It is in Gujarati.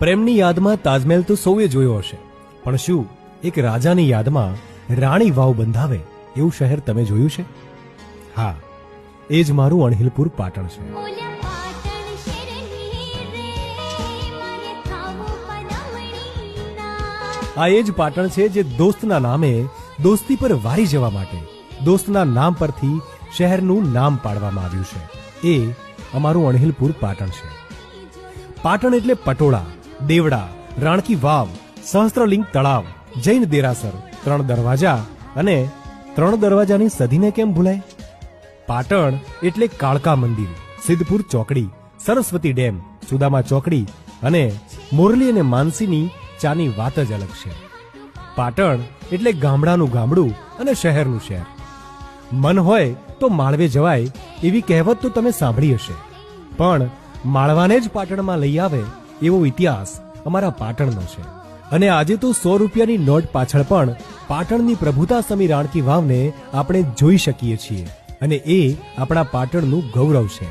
પ્રેમની યાદમાં તાજમહેલ તો સૌએ જોયો હશે, પણ શું એક રાજાની યાદમાં રાણી વાવ બંધાવે એવું શહેર તમે જોયું છે? હા, એ જ મારું અણહિલપુર પાટણ છે. આ એ જ પાટણ છે જે દોસ્તના નામે દોસ્તી પર વારી જવા માટે દોસ્તના નામ પરથી શહેરનું નામ પાડવામાં આવ્યું છે. એ અમારું અણહિલપુર પાટણ છે. પાટણ એટલે પટોળા, દેવડા, રાણકી વાવ, સહસ્ત્રલિંગ તળાવ, જૈન દેરાસર, 3 દરવાજા અને 3 દરવાજાની સદીને કેમ ભૂલાય? પાટણ એટલે કાળકા મંદિર, સિદ્ધપુર ચોકડી, સરસ્વતી ડેમ, સુદામા ચોકડી અને મોરલી અને માનસીની ચાની વાત જ અલગ છે. પાટણ એટલે ગામડાનું ગામડું અને શહેરનું શહેર. મન હોય તો માળવે જવાય એવી કહેવત તો તમે સાંભળી હશે, પણ માળવાને જ પાટણમાં લઈ આવે એવો ઇતિહાસ અમારા પાટણનો છે. અને આજે તો 100 રૂપિયાની નોટ પાછળ પણ પાટણની પ્રભુતા સમી રાણકી વાવને આપણે જોઈ શકીએ છીએ, અને એ આપણા પાટણનું ગૌરવ છે.